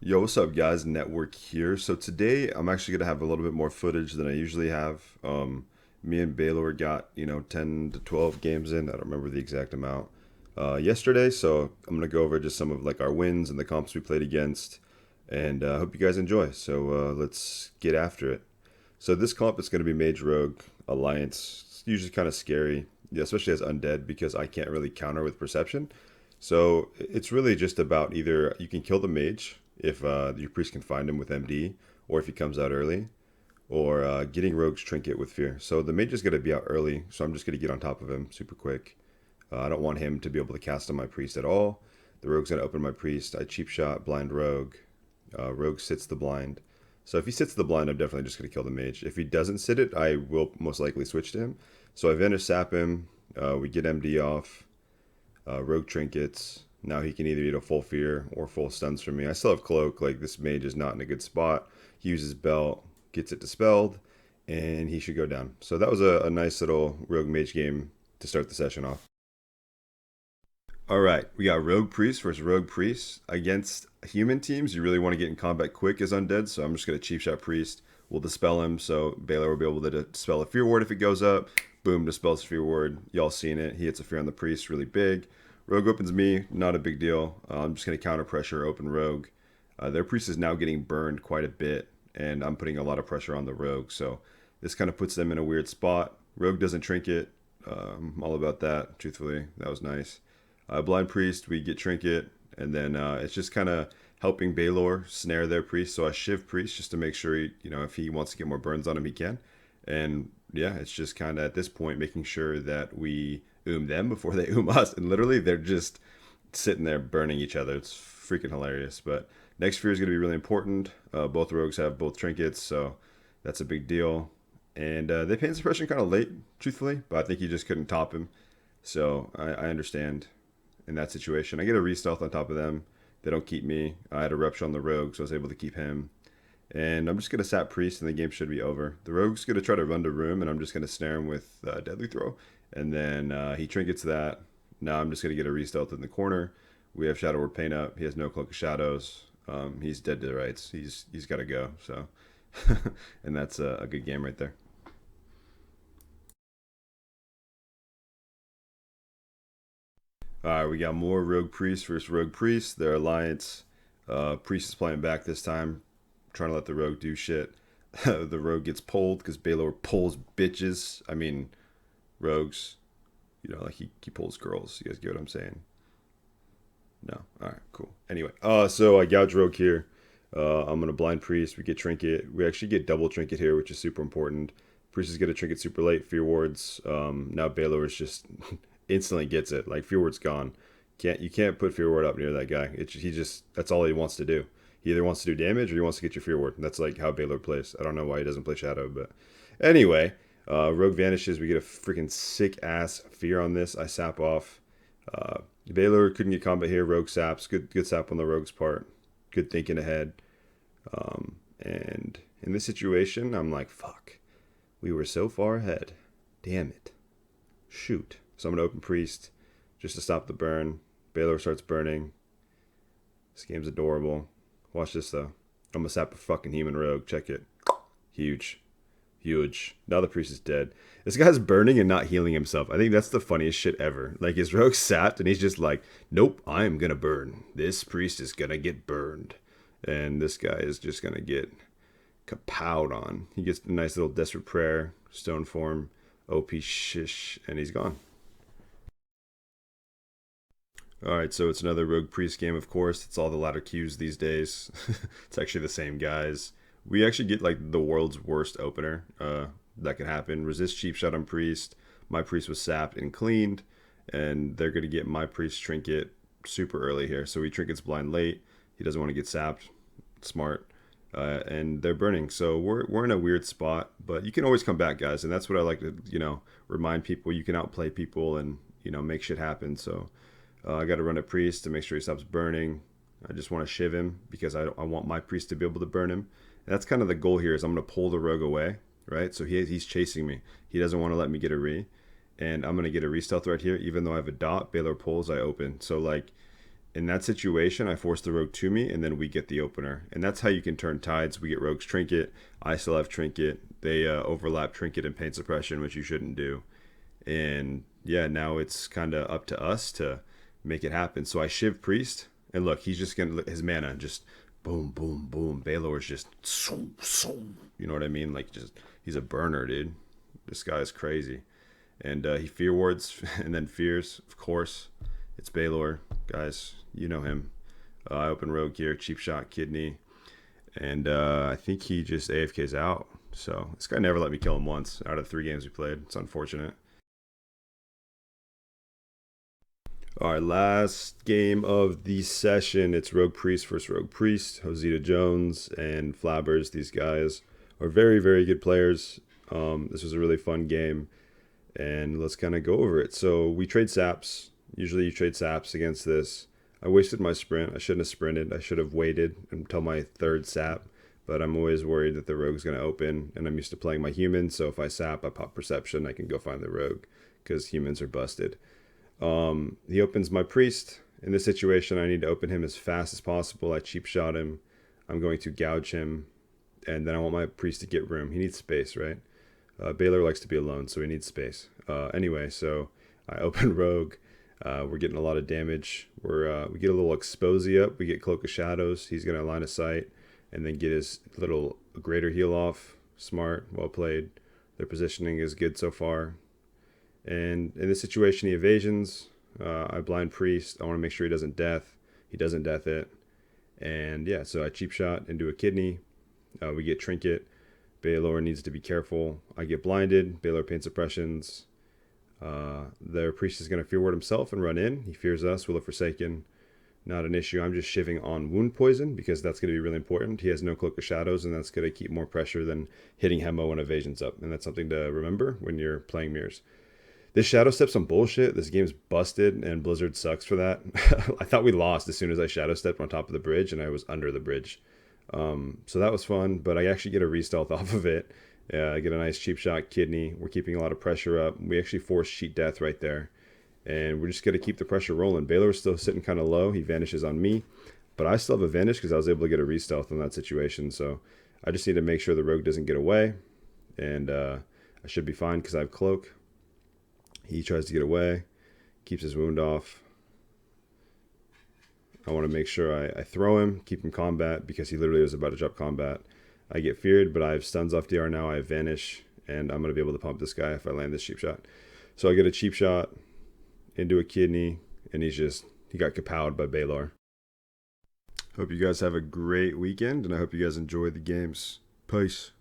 Yo, what's up, guys? Network here. So today I'm actually gonna have a little bit more footage than I usually have. Me and Baylor got 10 to 12 games in. I don't remember the exact amount yesterday. So I'm gonna go over just some of like our wins and the comps we played against, and hope you guys enjoy. So let's get after it. So this comp is gonna be Mage Rogue Alliance. It's usually kind of scary, yeah, especially as undead because I can't really counter with perception. So it's really just about either you can kill the mage if your priest can find him with MD, or if he comes out early, or getting Rogue's Trinket with Fear. So the mage is going to be out early, so I'm just going to get on top of him super quick. I don't want him to be able to cast on my priest at all. The Rogue's going to open my priest. I cheap shot, blind Rogue. Rogue sits the blind. So if he sits the blind, I'm definitely just going to kill the mage. If he doesn't sit it, I will most likely switch to him. So I Vanish Sap him. We get MD off. Rogue Trinkets. Now he can either eat a full fear or full stuns from me. I still have cloak. Like, this mage is not in a good spot. He uses belt, gets it dispelled, and he should go down. So that was a nice little rogue mage game to start the session off. All right, we got rogue priest versus rogue priest against human teams. You really want to get in combat quick as undead, so I'm just gonna cheap shot priest. We'll dispel him, so Baylor will be able to dispel a fear ward if it goes up. Boom, dispels fear ward. Y'all seen it. He hits a fear on the priest, really big. Rogue opens me, not a big deal. I'm just gonna counter pressure, open rogue. Their priest is now getting burned quite a bit, and I'm putting a lot of pressure on the rogue. So this kind of puts them in a weird spot. Rogue doesn't trinket. All about that. Truthfully, that was nice. Blind priest, we get trinket, and then it's just kind of helping Baylor snare their priest. So I shiv priest just to make sure if he wants to get more burns on him, he can. And yeah, it's just kind of at this point making sure that we them before they us. And literally, they're just sitting there burning each other. It's freaking hilarious. But next fear is going to be really important. Both rogues have both trinkets, so that's a big deal. And they pain suppression kind of late, truthfully, but I think he just couldn't top him. So I understand in that situation. I get a re-stealth on top of them. They don't keep me. I had a rupture on the rogue, so I was able to keep him. And I'm just going to sap priest, and the game should be over. The rogue's going to try to run to room, and I'm just going to snare him with deadly throw. And then he trinkets that. Now I'm just going to get a re-stealth in the corner. We have Shadow Word Paint up. He has no Cloak of Shadows. He's dead to the rights. He's got to go. So, and that's a good game right there. All right, we got more Rogue Priest versus Rogue Priest. Their alliance. Priest is playing back this time, trying to let the Rogue do shit. The Rogue gets pulled because Baylor pulls bitches. I mean, rogues. Like he pulls girls. You guys get what I'm saying? No. All right, cool. Anyway, so I gouge Rogue here. I'm gonna blind Priest. We get Trinket. We actually get double Trinket here, which is super important. Priest is gonna Trinket super late. Fear wards. Now Baylor is just instantly gets it. Like, fear ward's gone. You can't put fear ward up near that guy. He just, that's all he wants to do. He either wants to do damage or he wants to get your fear ward. That's like how Baylor plays. I don't know why he doesn't play Shadow, but anyway, Rogue vanishes. We get a freaking sick ass fear on this. I sap off. Baylor couldn't get combat here. Rogue saps. Good sap on the Rogue's part. Good thinking ahead. And in this situation, I'm like, fuck. We were so far ahead. Damn it. Shoot. So I'm going to open Priest just to stop the burn. Baylor starts burning. This game's adorable. Watch this, though. I'm going to sap a fucking human rogue. Check it. Huge. Huge. Now the priest is dead. This guy's burning and not healing himself. I think that's the funniest shit ever. Like, his rogue sapped and he's just like, nope, I'm going to burn. This priest is going to get burned. And this guy is just going to get kapowed on. He gets a nice little desperate prayer, stone form, OP shish, and he's gone. All right, so it's another Rogue Priest game, of course. It's all the ladder queues these days. It's actually the same guys. We actually get like the world's worst opener that could happen. Resist cheap shot on Priest. My Priest was sapped and cleaned, and they're going to get my Priest trinket super early here. So he trinkets blind late. He doesn't want to get sapped. Smart. And they're burning. So we're in a weird spot, but you can always come back, guys. And that's what I like to, remind people. You can outplay people and, make shit happen. So I got to run a priest to make sure he stops burning. I just want to shiv him because I want my priest to be able to burn him. And that's kind of the goal here is I'm going to pull the rogue away, right? So he's chasing me. He doesn't want to let me get a re. And I'm going to get a re-stealth right here. Even though I have a dot, Baylor pulls, I open. So, like, in that situation, I force the rogue to me, and then we get the opener. And that's how you can turn tides. We get rogue's trinket. I still have trinket. They overlap trinket and pain suppression, which you shouldn't do. And yeah, now it's kind of up to us to make it happen. So I shiv priest, and look, he's just gonna his mana just boom, boom, boom. Baylor's just you know what I mean? Like just he's a burner, dude. This guy is crazy. And he fear wards and then fears, of course. It's Baylor, guys. You know him. I open rogue here, cheap shot, kidney, and I think he just AFK's out. So this guy never let me kill him once out of 3 games we played. It's unfortunate. All right, last game of the session. It's Rogue Priest versus Rogue Priest. Josita Jones and Flabbers. These guys are very, very good players. This was a really fun game, and let's kind of go over it. So we trade saps. Usually you trade saps against this. I wasted my sprint. I shouldn't have sprinted. I should have waited until my 3rd sap, but I'm always worried that the rogue's going to open, and I'm used to playing my humans, so if I sap, I pop perception, I can go find the rogue because humans are busted. He opens my priest. In this situation, I need to open him as fast as possible. I cheap shot him. I'm going to gouge him, and then I want my priest to get room. He needs space, right? Baylor likes to be alone, so he needs space. Anyway, so I open rogue. We're getting a lot of damage. We get a little exposy up. We get Cloak of Shadows. He's going to line of sight and then get his little greater heal off. Smart, well played. Their positioning is good so far. And in this situation, he evasions. I blind priest. I want to make sure he doesn't death. He doesn't death it. And yeah, so I cheap shot into a kidney. We get trinket. Baylor needs to be careful. I get blinded. Baylor pain suppressions. Their priest is going to fear ward himself and run in. He fears us. Will of Forsaken. Not an issue. I'm just shivving on wound poison because that's going to be really important. He has no Cloak of Shadows, and that's going to keep more pressure than hitting Hemo when evasion's up. And that's something to remember when you're playing mirrors. This shadow step's some bullshit. This game's busted, and Blizzard sucks for that. I thought we lost as soon as I shadow stepped on top of the bridge, and I was under the bridge. So that was fun, but I actually get a re-stealth off of it. I get a nice cheap shot kidney. We're keeping a lot of pressure up. We actually force cheat death right there. And we're just going to keep the pressure rolling. Baylor's still sitting kind of low. He vanishes on me. But I still have a vanish because I was able to get a re-stealth in that situation. So I just need to make sure the rogue doesn't get away. And I should be fine because I have cloak. He tries to get away. Keeps his wound off. I want to make sure I throw him, keep him combat, because he literally was about to drop combat. I get feared, but I have stuns off DR now. I have vanish, and I'm going to be able to pump this guy if I land this cheap shot. So I get a cheap shot into a kidney, and he got kapowed by Baylor. Hope you guys have a great weekend, and I hope you guys enjoy the games. Peace.